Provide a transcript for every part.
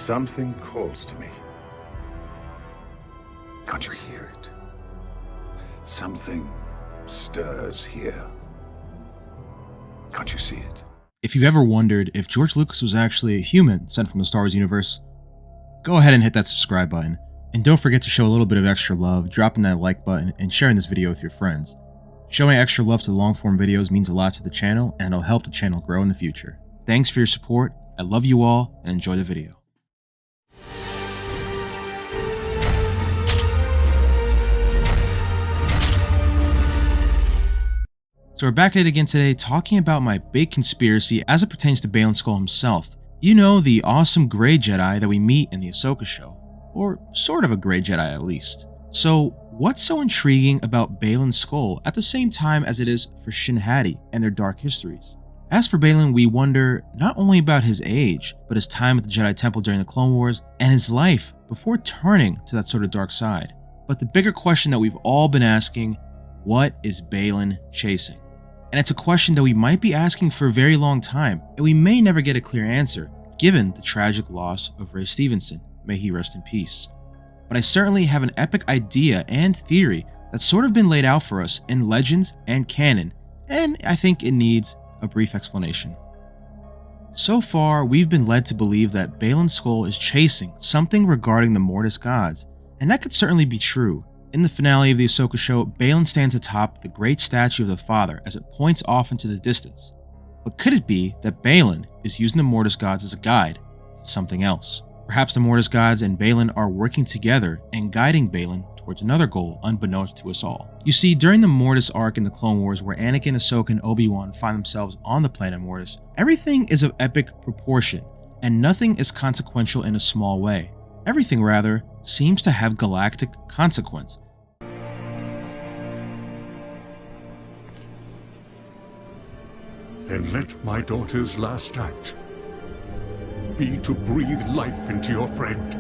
Something calls to me. Can't you hear it? Something stirs here. Can't you see it? If you've ever wondered if George Lucas was actually a human sent from the Star Wars universe, go ahead and hit that subscribe button. And don't forget to show a little bit of extra love, dropping that like button and sharing this video with your friends. Showing extra love to the long form videos means a lot to the channel, and it'll help the channel grow in the future. Thanks for your support, I love you all, and enjoy the video. So we're back at it again today, talking about my big conspiracy as it pertains to Baylon Skoll himself. You know, the awesome Grey Jedi that we meet in the Ahsoka show. Or sort of a Grey Jedi at least. So what's so intriguing about Baylan Skoll at the same time as it is for Shin Hati and their dark histories? As for Baylan, we wonder not only about his age, but his time at the Jedi Temple during the Clone Wars and his life before turning to that sort of dark side. But the bigger question that we've all been asking, what is Baylan chasing? And it's a question that we might be asking for a very long time, and we may never get a clear answer, given the tragic loss of Ray Stevenson. May he rest in peace. But I certainly have an epic idea and theory that's sort of been laid out for us in Legends and canon, and I think it needs a brief explanation. So far, we've been led to believe that Baylan Skoll is chasing something regarding the Mortis Gods, and that could certainly be true. In the finale of the Ahsoka show, Baylan stands atop the great statue of the Father as it points off into the distance. But could it be that Baylan is using the Mortis Gods as a guide to something else? Perhaps the Mortis Gods and Baylan are working together and guiding Baylan towards another goal unbeknownst to us all. You see, during the Mortis arc in the Clone Wars where Anakin, Ahsoka, and Obi-Wan find themselves on the planet Mortis, everything is of epic proportion, and nothing is consequential in a small way. Everything, rather, seems to have galactic consequence. Then let my daughter's last act be to breathe life into your friend.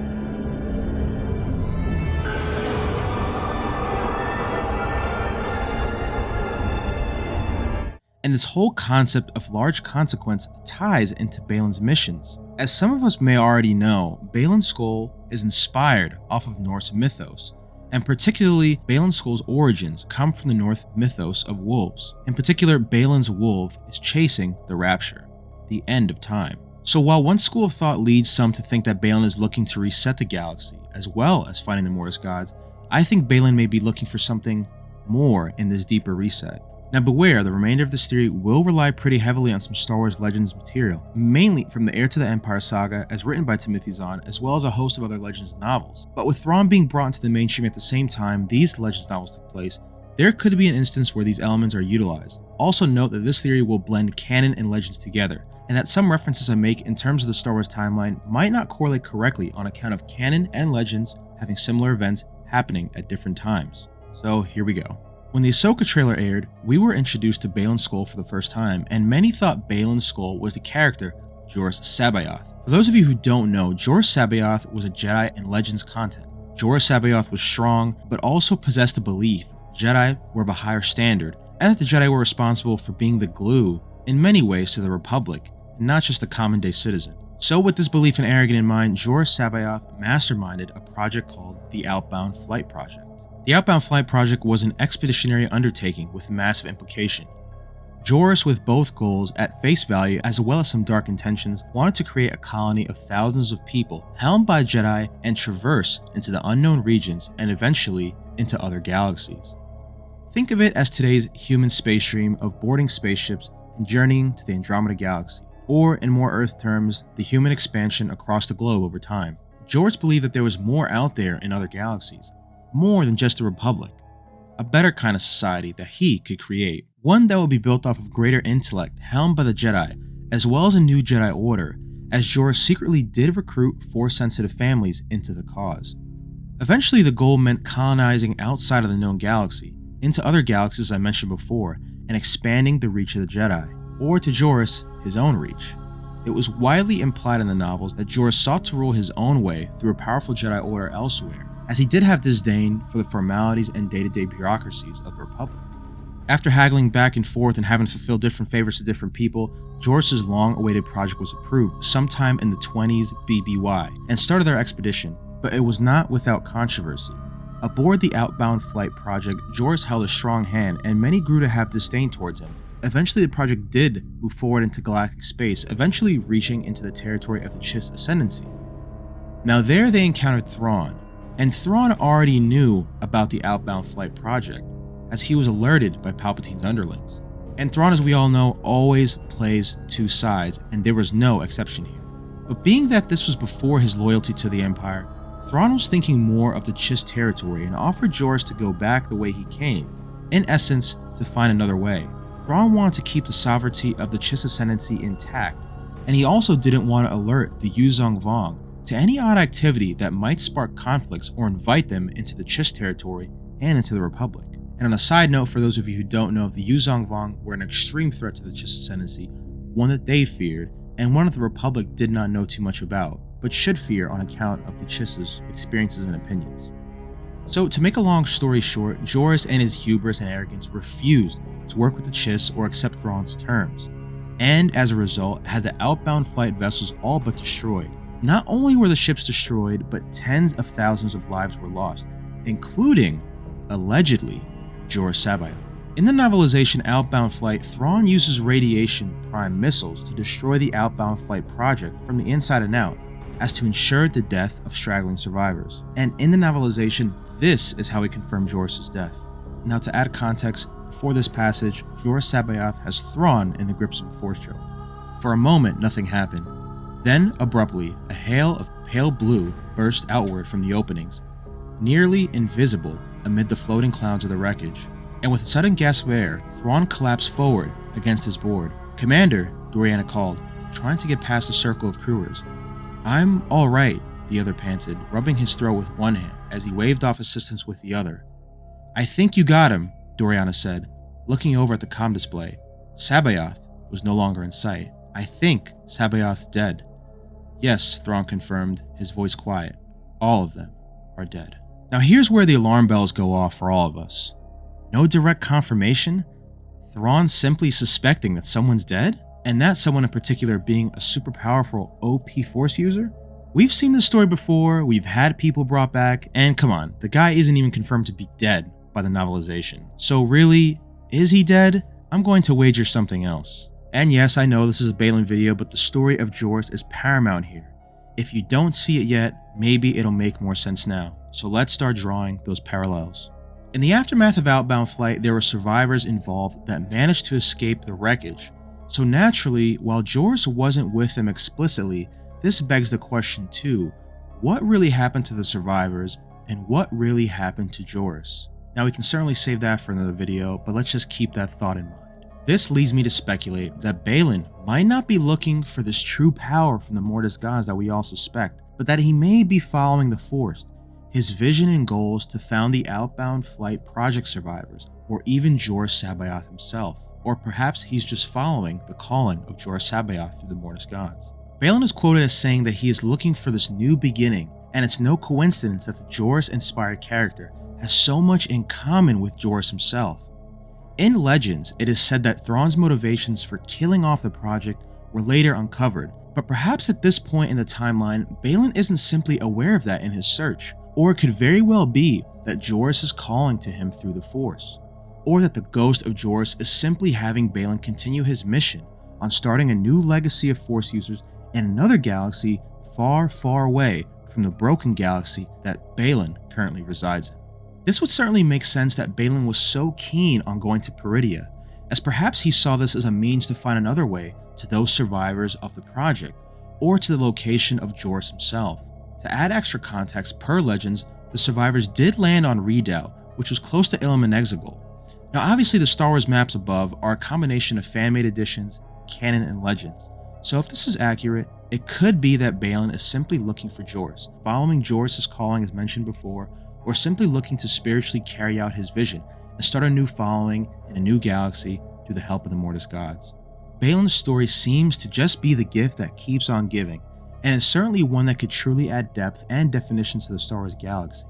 And this whole concept of large consequence ties into Baylan's missions. As some of us may already know, Baylan Skoll is inspired off of Norse mythos, and particularly Baylan Skoll's origins come from the Norse mythos of wolves. In particular, Baylan's wolf is chasing the Rapture, the end of time. So while one school of thought leads some to think that Baylan is looking to reset the galaxy, as well as finding the Mortis Gods, I think Baylan may be looking for something more in this deeper reset. Now beware, the remainder of this theory will rely pretty heavily on some Star Wars Legends material, mainly from the Heir to the Empire saga as written by Timothy Zahn, as well as a host of other Legends novels. But with Thrawn being brought into the mainstream at the same time these Legends novels took place, there could be an instance where these elements are utilized. Also note that this theory will blend canon and Legends together, and that some references I make in terms of the Star Wars timeline might not correlate correctly on account of canon and Legends having similar events happening at different times. So here we go. When the Ahsoka trailer aired, we were introduced to Baylon Skoll for the first time, and many thought Baylon Skoll was the character JORUS C'Baoth. For those of you who don't know, JORUS C'Baoth was a Jedi and Legends content. JORUS C'Baoth was strong, but also possessed a belief that Jedi were of a higher standard, and that the Jedi were responsible for being the glue, in many ways, to the Republic, and not just a common-day citizen. So with this belief and arrogance in mind, JORUS C'Baoth masterminded a project called the Outbound Flight Project. The Outbound Flight Project was an expeditionary undertaking with massive implication. JORUS, with both goals at face value as well as some dark intentions, wanted to create a colony of thousands of people helmed by Jedi and traverse into the unknown regions and eventually into other galaxies. Think of it as today's human space dream of boarding spaceships and journeying to the Andromeda Galaxy, or in more Earth terms, the human expansion across the globe over time. JORUS believed that there was more out there in other galaxies, more than just a republic, a better kind of society that he could create, one that would be built off of greater intellect helmed by the Jedi, as well as a new Jedi Order, as JORUS secretly did recruit Force-sensitive families into the cause. Eventually, the goal meant colonizing outside of the known galaxy, into other galaxies I mentioned before, and expanding the reach of the Jedi, or to JORUS, his own reach. It was widely implied in the novels that JORUS sought to rule his own way through a powerful Jedi Order elsewhere, as he did have disdain for the formalities and day-to-day bureaucracies of the Republic. After haggling back and forth and having to fulfill different favors to different people, JORUS' long-awaited project was approved sometime in the 20s BBY and started their expedition, but it was not without controversy. Aboard the Outbound Flight Project, JORUS held a strong hand and many grew to have disdain towards him. Eventually the project did move forward into galactic space, eventually reaching into the territory of the Chiss Ascendancy. Now there they encountered Thrawn, and Thrawn already knew about the Outbound Flight Project, as he was alerted by Palpatine's underlings. And Thrawn, as we all know, always plays two sides, and there was no exception here. But being that this was before his loyalty to the Empire, Thrawn was thinking more of the Chiss territory and offered JORUS to go back the way he came, in essence, to find another way. Thrawn wanted to keep the sovereignty of the Chiss Ascendancy intact, and he also didn't want to alert the Yuuzhan Vong to any odd activity that might spark conflicts or invite them into the Chiss territory and into the Republic. And on a side note, for those of you who don't know, the Yuuzhan Vong were an extreme threat to the Chiss Ascendancy, one that they feared, and one that the Republic did not know too much about, but should fear on account of the Chiss's experiences and opinions. So to make a long story short, JORUS and his hubris and arrogance refused to work with the Chiss or accept Thrawn's terms, and as a result had the outbound flight vessels all but destroyed. Not only were the ships destroyed, but tens of thousands of lives were lost, including, allegedly, JORUS C'Baoth. In the novelization Outbound Flight, Thrawn uses radiation prime missiles to destroy the Outbound Flight project from the inside and out, as to ensure the death of straggling survivors. And in the novelization, this is how he confirmed JORUS' death. Now to add context, before this passage, JORUS C'Baoth has Thrawn in the grips of a force choke. For a moment, nothing happened. Then, abruptly, a hail of pale blue burst outward from the openings, nearly invisible amid the floating clouds of the wreckage. And with a sudden gasp of air, Thrawn collapsed forward against his board. "Commander," Doriana called, trying to get past the circle of crewers. "I'm all right," the other panted, rubbing his throat with one hand as he waved off assistance with the other. "I think you got him," Doriana said, looking over at the comm display. C'Baoth was no longer in sight. "I think C'Baoth's dead." "Yes," Thrawn confirmed, his voice quiet. "All of them are dead." Now here's where the alarm bells go off for all of us. No direct confirmation? Thrawn simply suspecting that someone's dead? And that someone in particular being a super powerful OP Force user? We've seen this story before, we've had people brought back, and come on, the guy isn't even confirmed to be dead by the novelization. So really, is he dead? I'm going to wager something else. And yes, I know this is a Baylan video, but the story of JORUS is paramount here. If you don't see it yet, maybe it'll make more sense now. So let's start drawing those parallels. In the aftermath of Outbound Flight, there were survivors involved that managed to escape the wreckage. So naturally, while JORUS wasn't with them explicitly, this begs the question too, what really happened to the survivors and what really happened to JORUS? Now we can certainly save that for another video, but let's just keep that thought in mind. This leads me to speculate that Baylan might not be looking for this true power from the Mortis Gods that we all suspect, but that he may be following the Force, his vision and goals to found the Outbound Flight Project survivors, or even JORUS C'Baoth himself. Or perhaps he's just following the calling of JORUS C'Baoth through the Mortis Gods. Baylan is quoted as saying that he is looking for this new beginning, and it's no coincidence that the JORUS-inspired character has so much in common with JORUS himself. In Legends, it is said that Thrawn's motivations for killing off the project were later uncovered, but perhaps at this point in the timeline, Baylan isn't simply aware of that in his search, or it could very well be that JORUS is calling to him through the Force, or that the ghost of JORUS is simply having Baylan continue his mission on starting a new legacy of Force users in another galaxy far, far away from the broken galaxy that Baylan currently resides in. This would certainly make sense that Baylan was so keen on going to Peridea, as perhaps he saw this as a means to find another way to those survivors of the project, or to the location of JORUS himself. To add extra context, per Legends, the survivors did land on Redoubt, which was close to Ilum and Exegol. Now obviously the Star Wars maps above are a combination of fan-made editions, canon, and Legends. So if this is accurate, it could be that Baylan is simply looking for JORUS, following JORUS' calling as mentioned before, or simply looking to spiritually carry out his vision and start a new following in a new galaxy through the help of the Mortis Gods. Baylan's story seems to just be the gift that keeps on giving, and is certainly one that could truly add depth and definition to the Star Wars galaxy.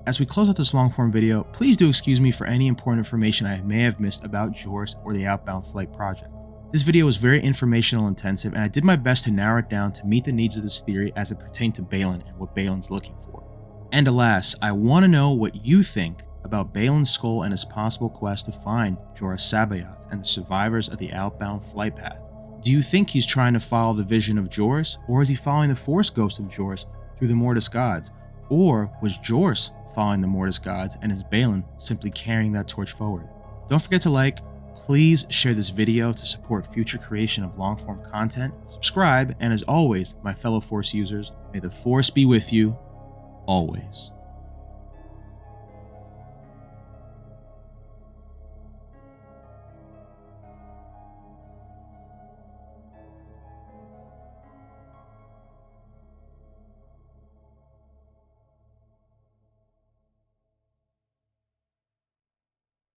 As we close out this long form video, please do excuse me for any important information I may have missed about JORUS or the Outbound Flight Project. This video was very informational intensive, and I did my best to narrow it down to meet the needs of this theory as it pertained to Baylan and what Baylan's looking for. And alas, I want to know what you think about Baylon Skoll and his possible quest to find JORUS C'Baoth and the survivors of the Outbound Flight Path. Do you think he's trying to follow the vision of JORUS, or is he following the Force Ghost of JORUS through the Mortis Gods? Or was JORUS following the Mortis Gods and is Baylan simply carrying that torch forward? Don't forget to like, please share this video to support future creation of long form content, subscribe, and as always, my fellow Force users, may the Force be with you always.